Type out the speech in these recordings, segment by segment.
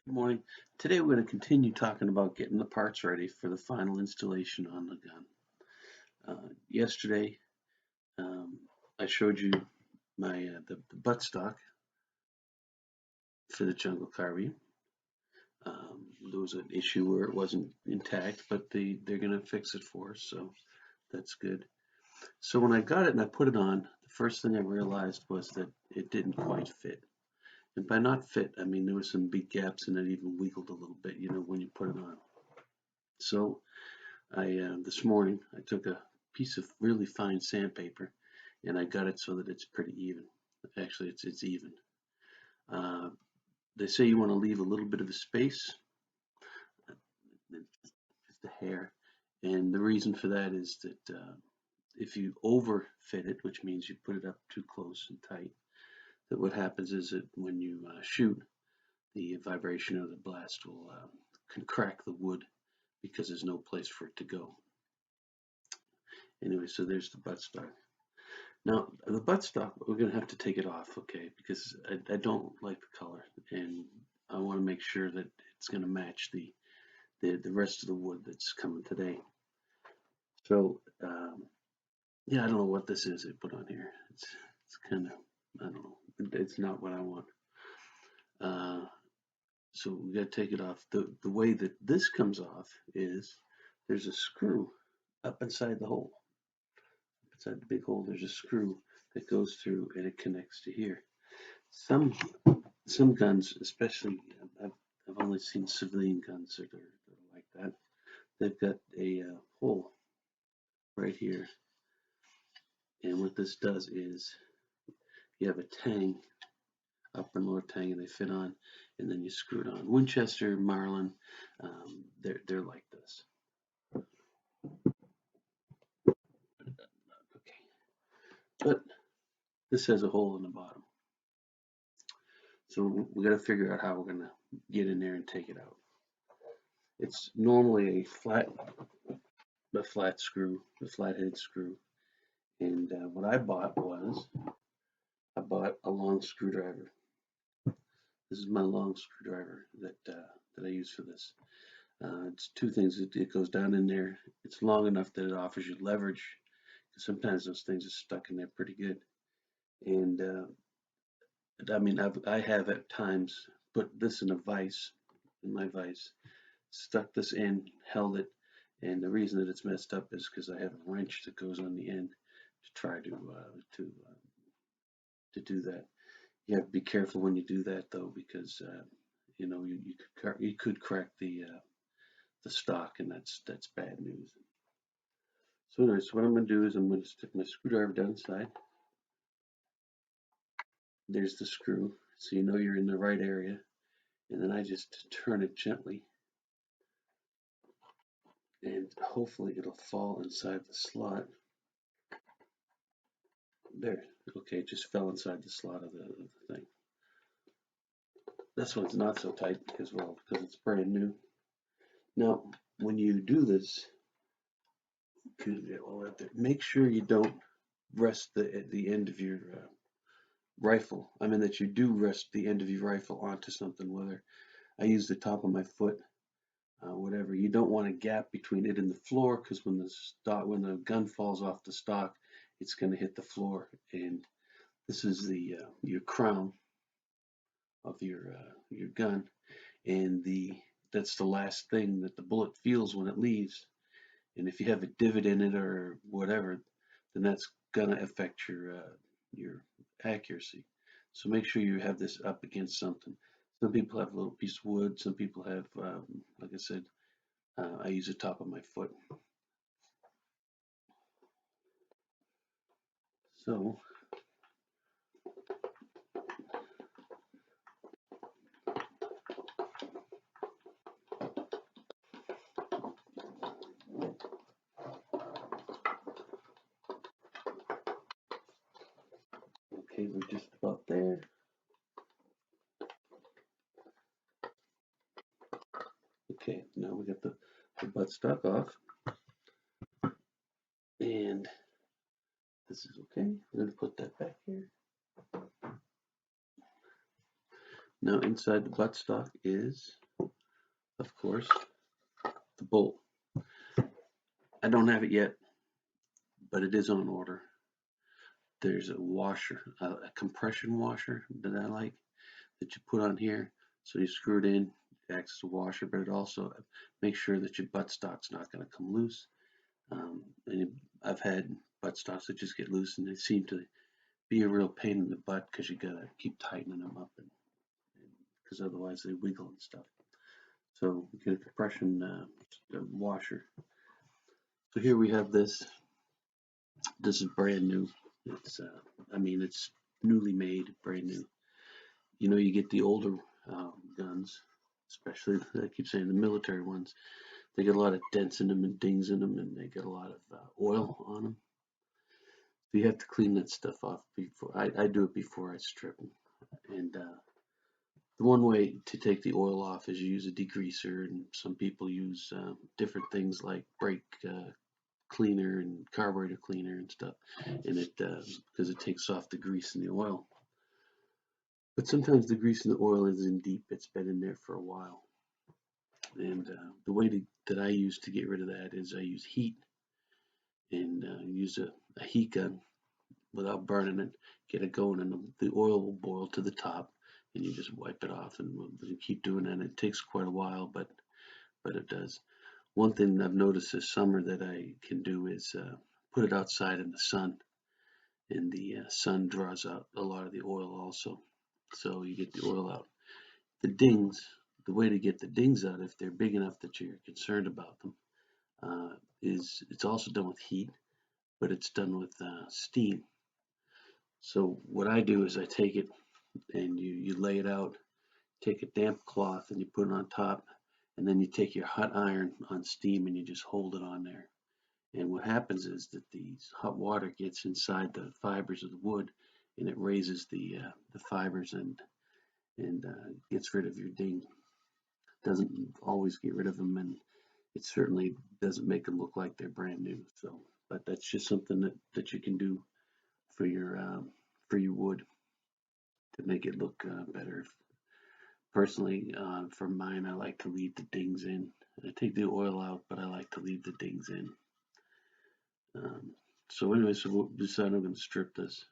Good morning. Today we're going to continue talking about getting the parts ready for the final installation on the gun. Yesterday, um, I showed you the buttstock for the Jungle Carbine. There was an issue where it wasn't intact, but they're going to fix it for us, so that's good. So when I got it and I put it on, the first thing I realized was that it didn't quite fit. And by not fit, I mean there were some big gaps and it even wiggled a little bit, when you put it on. So this morning I took a piece of really fine sandpaper and I got it so that it's pretty even. Actually, it's even. Uh, they say you want to leave a little bit of a space, just a hair, and the reason for that is that if you over fit it, which means you put it up too close and tight, that what happens is that when you shoot, the vibration of the blast will can crack the wood because there's no place for it to go. Anyway, so there's the buttstock. Now, the buttstock, we're going to have to take it off, okay, because I don't like the color, and I want to make sure that it's going to match the rest of the wood that's coming today. So, yeah, I don't know what this is they put on here. It's kind of, I don't know, it's not what I want. Uh, so we got to take it off. The way that this comes off is there's a screw up inside the hole. Inside the big hole, there's a screw that goes through and it connects to here. Some some guns, especially I've only seen civilian guns that are like that. They've got a hole right here, and what this does is you have a tang, upper and lower tang, and they fit on, and then you screw it on. Winchester, Marlin, they're like this. Okay, but this has a hole in the bottom, so we got to figure out how we're gonna get in there and take it out. It's normally a flat screw, a flathead screw. And what I bought was I bought a long screwdriver. This is my long screwdriver that I use for this. It's two things. It goes down in there. It's long enough that it offers you leverage. Because sometimes those things are stuck in there pretty good. And I mean, I have at times put this in a vise, in my vise, stuck this in, held it, and the reason that it's messed up is because I have a wrench that goes on the end to try to do that. You have to be careful when you do that though, because you could crack the stock, and that's bad news. So anyways, what I'm going to do is I'm going to stick my screwdriver down inside. There's the screw, so you know you're in the right area, and then I just turn it gently, and hopefully it'll fall inside the slot. There, okay, it just fell inside the slot of the thing. This one's not so tight because it's brand new. Now, when you do this, make sure you don't rest the end of your rifle. I mean that you do rest the end of your rifle onto something. Whether I use the top of my foot, whatever. You don't want a gap between it and the floor because when the gun falls off the stock, it's going to hit the floor. And this is the your crown of your gun, and that's the last thing that the bullet feels when it leaves. And if you have a divot in it or whatever, then that's gonna affect your accuracy. So make sure you have this up against something. Some people have a little piece of wood. Some people have, like I said, I use the top of my foot. So okay, we're just about there. Okay, now we got the buttstock off, and this is okay. We're gonna put that back here. Now inside the buttstock is, of course, the bolt. I don't have it yet, but it is on order. There's a washer, a compression washer that I like that you put on here. So you screw it in, it acts as a washer, but it also makes sure that your buttstock's not going to come loose. And I've had buttstocks that just get loose, and they seem to be a real pain in the butt because you gotta keep tightening them up, and because otherwise they wiggle and stuff. So you get a compression washer. So here we have this. This is brand new. It's I mean it's newly made, brand new. You know, you get the older guns, especially I keep saying the military ones. They get a lot of dents in them and dings in them, and they get a lot of oil on them. So you have to clean that stuff off before. I do it before I strip them. And the one way to take the oil off is you use a degreaser, and some people use different things like brake cleaner and carburetor cleaner and stuff, and it because it takes off the grease and the oil. But sometimes the grease and the oil isn't deep; it's been in there for a while. And the way that I use to get rid of that is I use heat and use a heat gun without burning it, get it going, and the oil will boil to the top, and you just wipe it off, and you keep doing that. It takes quite a while, but it does. One thing I've noticed this summer that I can do is put it outside in the sun, and the sun draws out a lot of the oil also, so you get the oil out. The dings, the way to get the dings out, if they're big enough that you're concerned about them, is it's also done with heat, but it's done with steam. So what I do is I take it and you lay it out, take a damp cloth and you put it on top, and then you take your hot iron on steam and you just hold it on there. And what happens is that the hot water gets inside the fibers of the wood, and it raises the fibers and gets rid of your ding. Doesn't always get rid of them, and it certainly doesn't make them look like they're brand new. So, but that's just something that you can do for your wood to make it look better. Personally, for mine, I like to leave the dings in. I take the oil out, but I like to leave the dings in. So anyway, so we'll decide I'm going to strip this.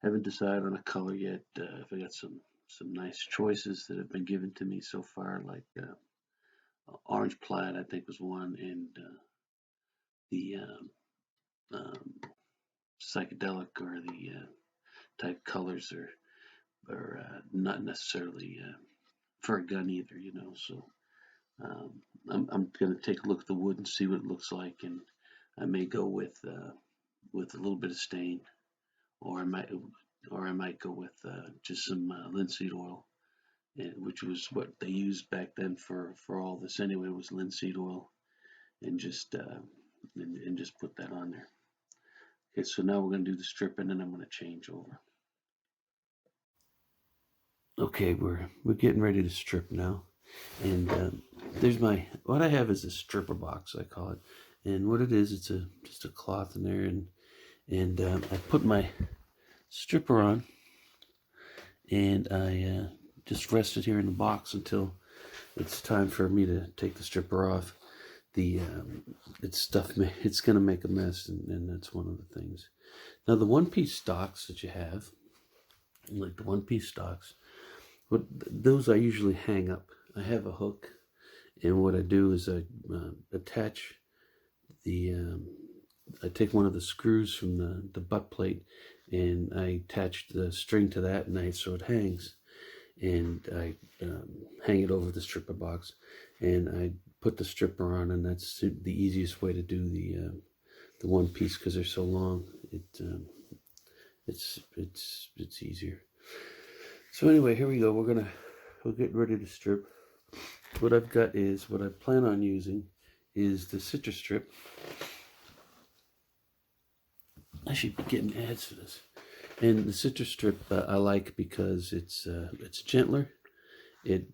Haven't decided on a color yet. I got some nice choices that have been given to me so far, like orange plaid, I think was one, and the psychedelic or the type colors are not necessarily for a gun either, you know. So I'm going to take a look at the wood and see what it looks like, and I may go with a little bit of stain, or I might go with just some linseed oil, which was what they used back then for all this anyway, was linseed oil, and just put that on there. Okay, so now we're going to do the stripping, and I'm going to change over. Okay, we're getting ready to strip now, and there's what I have is a stripper box, I call it, and what it is, it's just a cloth in there, and I put my stripper on, and I just rest it here in the box until it's time for me to take the stripper off. It's gonna make a mess, and that's one of the things. Now the one-piece stocks that you have, like the one-piece stocks, those I usually hang up. I have a hook, and what I do is I attach I take one of the screws from the butt plate, and I attach the string to that, and so it hangs, and I hang it over the stripper box, and I put the stripper on, and that's the easiest way to do the one piece because they're so long. It's easier. So anyway, here we go. We're getting ready to strip. What I plan on using is the citrus strip. I should be getting ads for this. And the citrus strip I like because it's gentler. It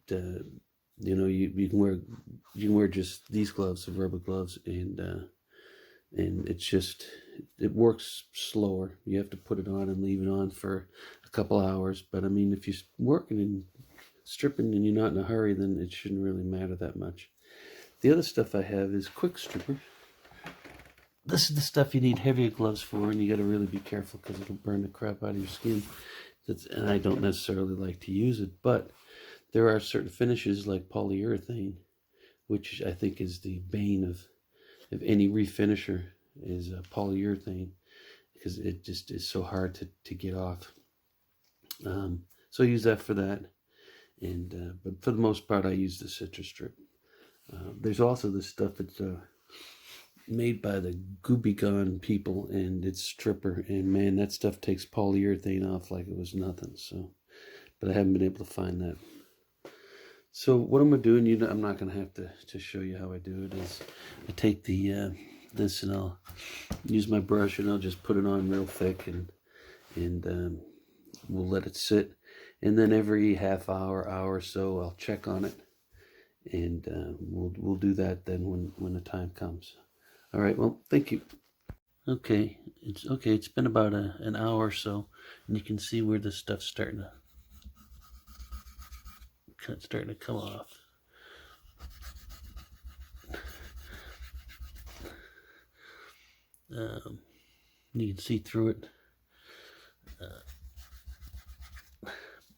you can wear just these gloves, the rubber gloves, and it works slower. You have to put it on and leave it on for a couple hours. But I mean, if you're working stripping and you're not in a hurry, then it shouldn't really matter that much. The other stuff I have is quick stripper. This is the stuff you need heavier gloves for, and you got to really be careful because it'll burn the crap out of your skin. And I don't necessarily like to use it, but there are certain finishes like polyurethane, which I think is the bane of any refinisher, is polyurethane, because it just is so hard to get off. So I use that for that, and but for the most part, I use the citrus strip. There's also this stuff that's made by the Gooby Gone people, and it's stripper, and man, that stuff takes polyurethane off like it was nothing. So, but I haven't been able to find that. So what I'm gonna do, and I'm not gonna have to show you how I do it, is I take the this and I'll use my brush and I'll just put it on real thick, and we'll let it sit, and then every half hour or so I'll check on it, and we'll do that then when the time comes. All right, well, thank you. Okay, it's been about an hour or so, and you can see where this stuff's starting to come off. You can see through it.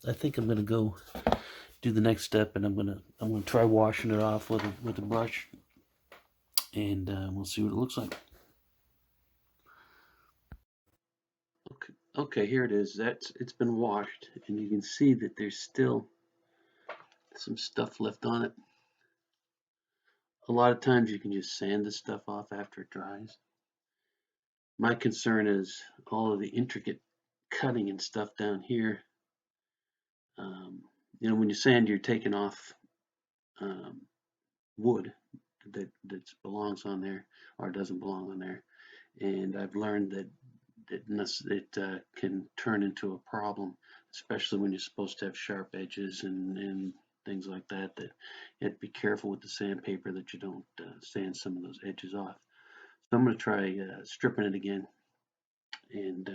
I think I'm gonna go do the next step, and I'm gonna try washing it off with a brush, and we'll see what it looks like. Okay, here it is. It's been washed, and you can see that there's still some stuff left on it. A lot of times you can just sand this stuff off after it dries. My concern is all of the intricate cutting and stuff down here. Um, when you sand, you're taking off um, wood that belongs on there or doesn't belong on there, and I've learned that it can turn into a problem, especially when you're supposed to have sharp edges and things like that. That you have to be careful with the sandpaper that you don't sand some of those edges off. So I'm going to try stripping it again and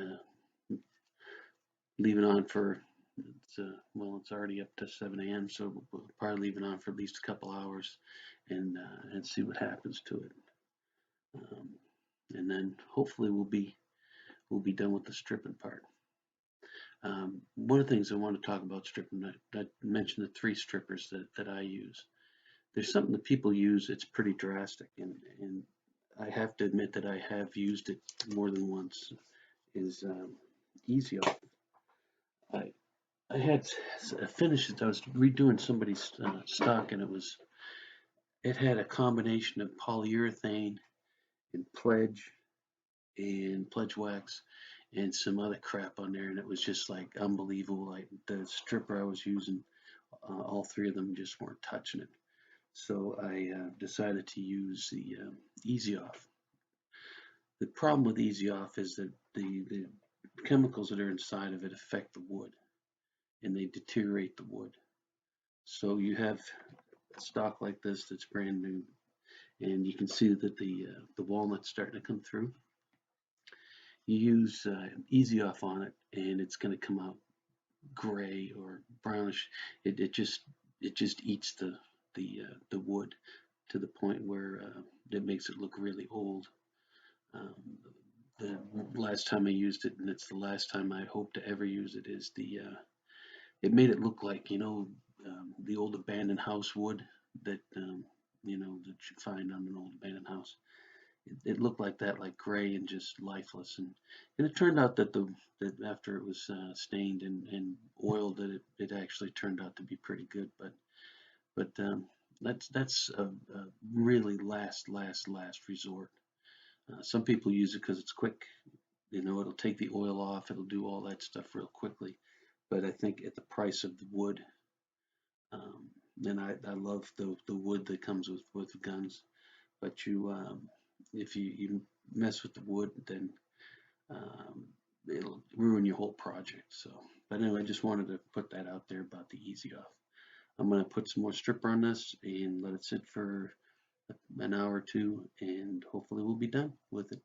leave it on for it's already up to 7 a.m. So we'll probably leave it on for at least a couple hours and see what happens to it. Um, and then hopefully we'll be done with the stripping part. One of the things I want to talk about stripping, I mentioned the 3 strippers that I use. There's something that people use. It's pretty drastic, and I have to admit that I have used it more than once. Is Easy Off. I I had a finish that I was redoing somebody's stock, and it had a combination of polyurethane and pledge wax and some other crap on there, and it was just like unbelievable. Like the stripper I was using, all 3 of them just weren't touching it. So I decided to use the Easy Off. The problem with Easy Off is that the chemicals that are inside of it affect the wood, and they deteriorate the wood. So you have stock like this that's brand new, and you can see that the walnut's starting to come through. You use Easy Off on it, and it's going to come out gray or brownish. It just eats the wood to the point where it makes it look really old. Um, the last time I used it, and it's the last time I hope to ever use it, is it made it look like the old abandoned house wood that that you find on an old abandoned house. It looked like that, like gray and just lifeless. And it turned out that that after it was stained and oiled, that it actually turned out to be pretty good. But that's a really last resort. Some people use it because it's quick. It'll take the oil off. It'll do all that stuff real quickly. But I think at the price of the wood, um, and I love the wood that comes with guns. But if you mess with the wood, then um, it'll ruin your whole project. So, but anyway, I just wanted to put that out there about the Easy Off. I'm going to put some more stripper on this and let it sit for an hour or two, and hopefully we'll be done with it